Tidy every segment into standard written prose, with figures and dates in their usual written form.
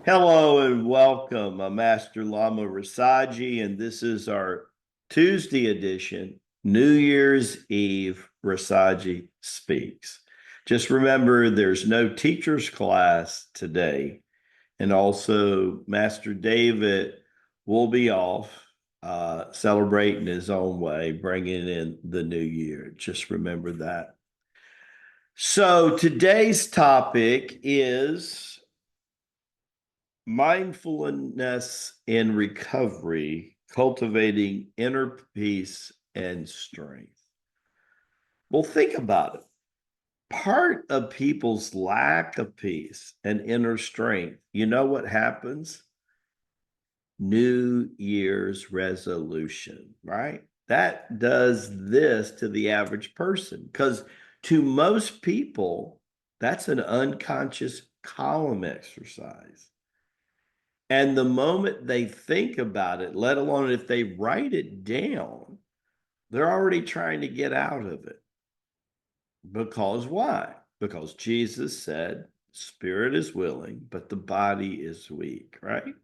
Hello and welcome. I'm Master Lama Rasaji, and this is our Tuesday edition, New Year's Eve Rasaji Speaks. Just remember there's no teacher's class today, and also Master David will be off celebrating his own way, bringing in the new year. Just remember that. So today's topic is mindfulness in recovery, cultivating inner peace and strength. Well, think about it. Part of people's lack of peace and inner strength, you know what happens? New Year's resolution, right? That does this to the average person because to most people, that's an unconscious column exercise. And the moment they think about it, let alone if they write it down, they're already trying to get out of it. Because why? Because Jesus said, spirit is willing, but the body is weak, right?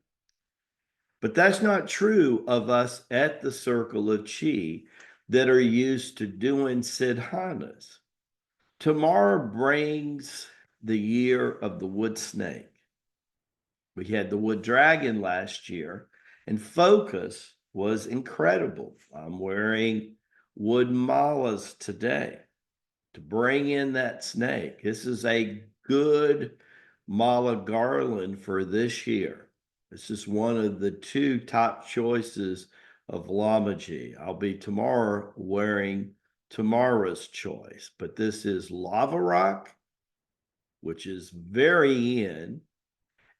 But that's not true of us at the Circle of Chi that are used to doing siddhanas. Tomorrow brings the year of the wood snake. We had the wood dragon last year, and focus was incredible. I'm wearing wood malas today to bring in that snake. This is a good mala garland for this year. This is one of the two top choices of Lamaji. I'll be tomorrow wearing tomorrow's choice, but this is lava rock, which is very in,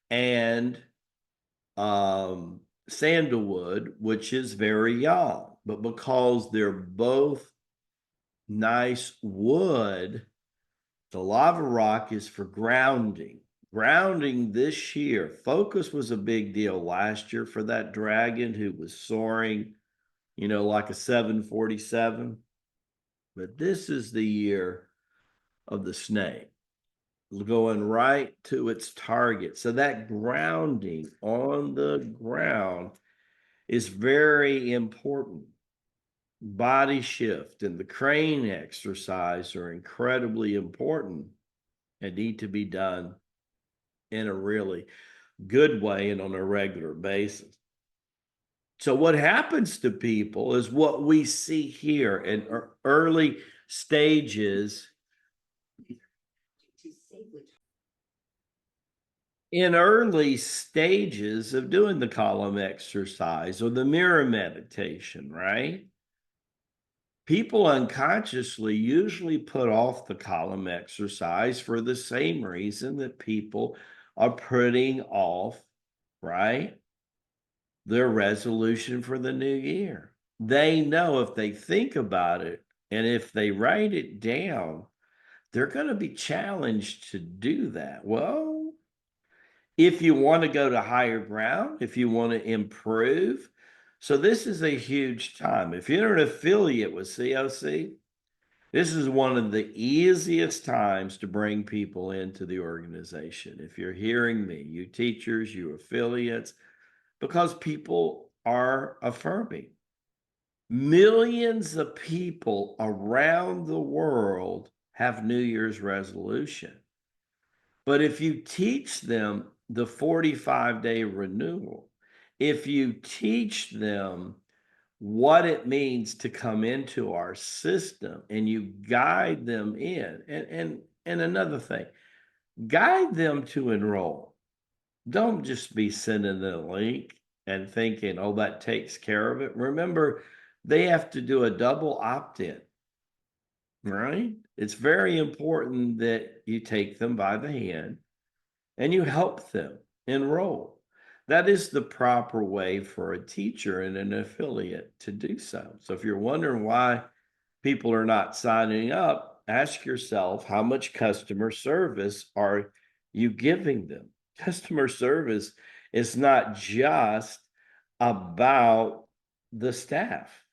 and sandalwood, which is very young. But because they're both nice wood, the lava rock is for grounding. Grounding this year. Focus was a big deal last year for that dragon who was soaring, like a 747. But this is the year of the snake, going right to its target. So that grounding on the ground is very important. Body shift and the crane exercise are incredibly important and need to be done in a really good way and on a regular basis. So, what happens to people is what we see here in early stages. In early stages of doing the column exercise or the mirror meditation, right? People unconsciously usually put off the column exercise for the same reason that people are putting off, right, their resolution for the new year. They know if they think about it and if they write it down, they're going to be challenged to do that. Well, if you want to go to higher ground, if you want to improve. So this is a huge time. If you're an affiliate with COC, this is one of the easiest times to bring people into the organization. If you're hearing me, you teachers, you affiliates, because people are affirming. Millions of people around the world have New Year's resolution. But if you teach them the 45-day renewal, if you teach them what it means to come into our system and you guide them in, and another thing, guide them to enroll. Don't just be sending the link and thinking, oh, that takes care of it. Remember, they have to do a double opt-in, right? It's very important that you take them by the hand and you help them enroll. That is the proper way for a teacher and an affiliate to do so. So if you're wondering why people are not signing up, ask yourself, how much customer service are you giving them? Customer service is not just about the staff.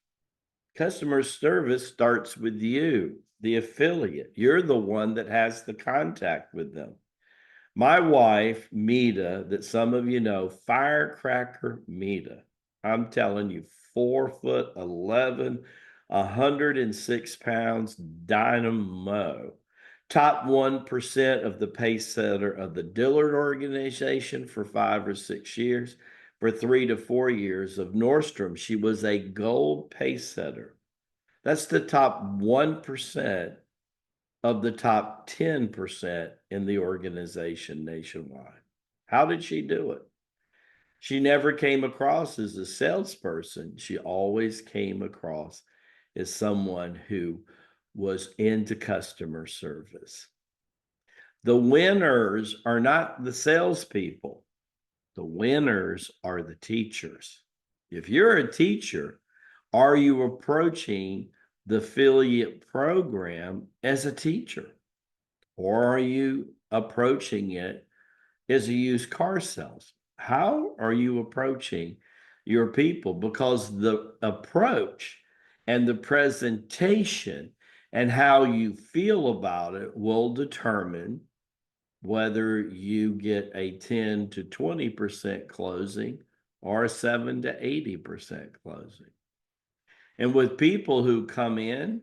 Customer service starts with you, the affiliate. You're the one that has the contact with them. My wife, Mita, that some of you know, Firecracker Mita. I'm telling you, 4'11", 106 pounds, dynamo. Top 1% of the pace setter of the Dillard organization for 5 or 6 years. For 3 to 4 years of Nordstrom, she was a gold pace setter. That's the top 1% of the top 10% in the organization nationwide. How did she do it? She never came across as a salesperson. She always came across as someone who was into customer service. The winners are not the salespeople. The winners are the teachers. If you're a teacher, are you approaching the affiliate program as a teacher? Or are you approaching it as a used car salesman? How are you approaching your people? Because the approach and the presentation and how you feel about it will determine whether you get a 10 to 20% closing or a 7 to 80% closing. And with people who come in,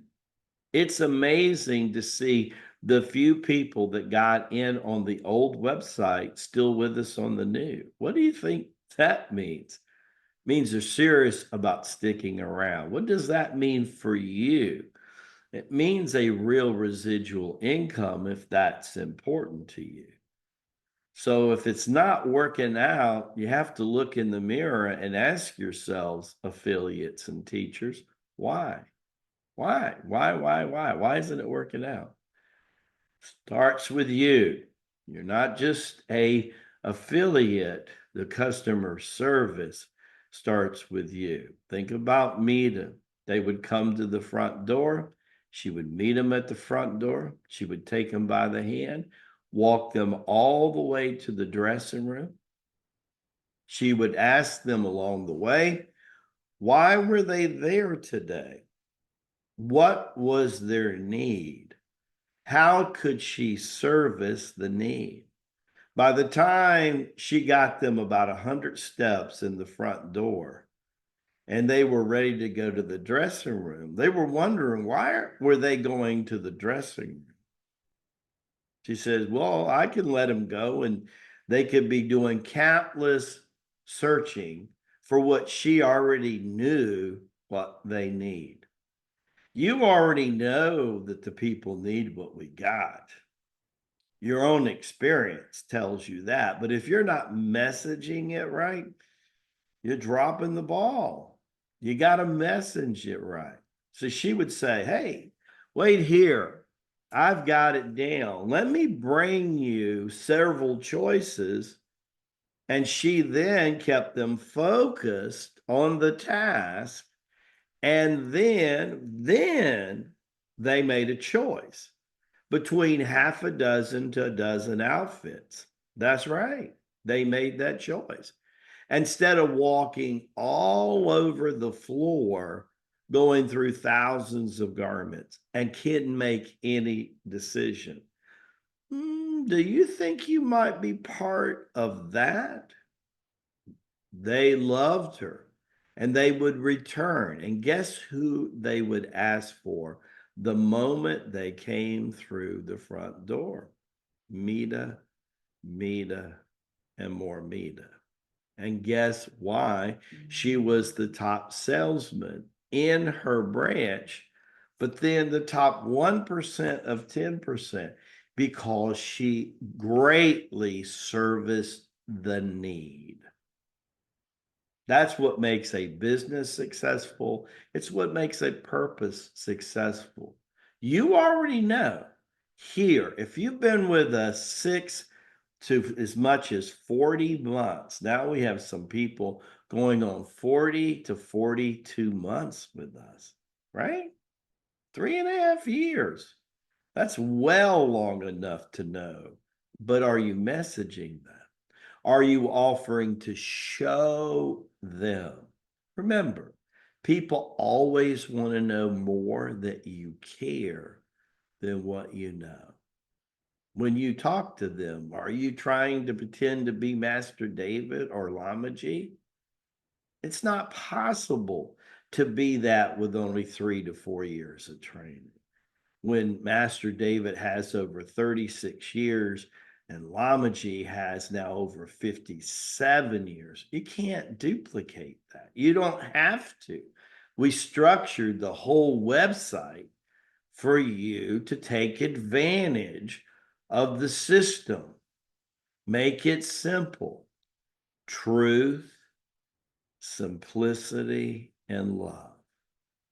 it's amazing to see the few people that got in on the old website still with us on the new. What do you think that means? It means they're serious about sticking around. What does that mean for you? It means a real residual income if that's important to you. So if it's not working out, you have to look in the mirror and ask yourselves, affiliates and teachers, why? Why isn't it working out? Starts with you. You're not just a affiliate. The customer service starts with you. Think about Mita. They would come to the front door. She would meet them at the front door. She would take them by the hand, walk them all the way to the dressing room. She would ask them along the way, why were they there today? What was their need? How could she service the need? By the time she got them about 100 steps in the front door and they were ready to go to the dressing room, they were wondering, why were they going to the dressing room? She says, well, I can let them go and they could be doing countless searching for what she already knew what they need. You already know that the people need what we got. Your own experience tells you that. But if you're not messaging it right, you're dropping the ball. You got to message it right. So she would say, hey, wait here. I've got it down. Let me bring you several choices. And she then kept them focused on the task. And then they made a choice between half a dozen to a dozen outfits. That's right. They made that choice. Instead of walking all over the floor, going through thousands of garments and couldn't make any decision. Do you think you might be part of that? They loved her and they would return. And guess who they would ask for the moment they came through the front door? Mita, Mita, and more Mita. And guess why? She was the top salesman in her branch, but then the top 1% of 10% because she greatly serviced the need. That's what makes a business successful. It's what makes a purpose successful. You already know here, if you've been with us 6 to as much as 40 months, now we have some people going on 40 to 42 months with us, right? 3.5 years. That's well long enough to know. But are you messaging them? Are you offering to show them? Remember, people always want to know more that you care than what you know. when you talk to them? Are you trying to pretend to be Master David or Lamaji? It's not possible to be that with only 3 to 4 years of training. When Master David has over 36 years and Lamaji has now over 57 years, you can't duplicate that. You don't have to. We structured the whole website for you to take advantage of the system. Make it simple. Truth, simplicity, and love.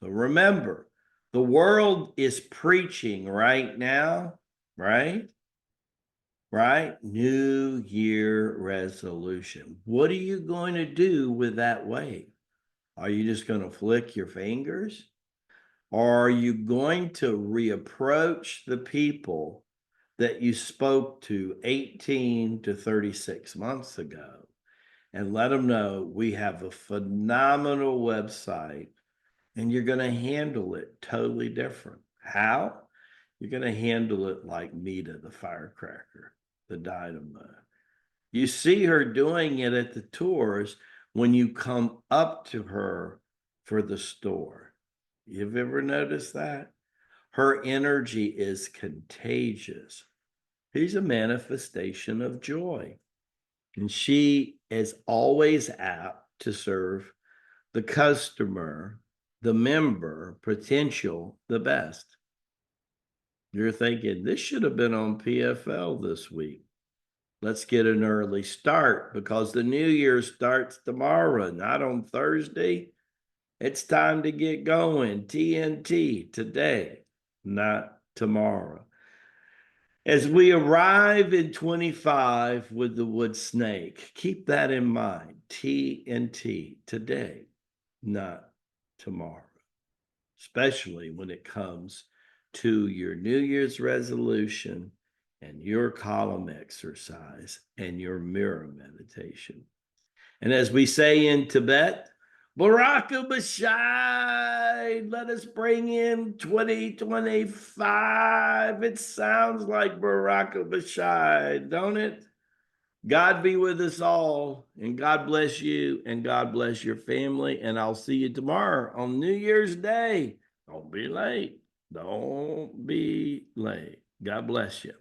But remember, the world is preaching right now, right? Right? New Year resolution. What are you going to do with that wave? Are you just going to flick your fingers? Or are you going to reapproach the people that you spoke to 18 to 36 months ago and let them know we have a phenomenal website and you're going to handle it totally different? How? You're going to handle it like Mita, the firecracker, the dynamo. You see her doing it at the tours when you come up to her for the store. You've ever noticed that? Her energy is contagious. She's a manifestation of joy. And she is always apt to serve the customer, the member, potential, the best. You're thinking, this should have been on PFL this week. Let's get an early start because the new year starts tomorrow, not on Thursday. It's time to get going. TNT today, not tomorrow. As we arrive in 25 with the wood snake, keep that in mind. TNT today, not tomorrow, especially when it comes to your New Year's resolution and your column exercise and your mirror meditation. And as we say in Tibet, Baraka Bashai, let us bring in 2025. It sounds like Baraka Bashai, don't it? God be with us all, and God bless you, and God bless your family. And I'll see you tomorrow on New Year's Day. Don't be late. Don't be late. God bless you.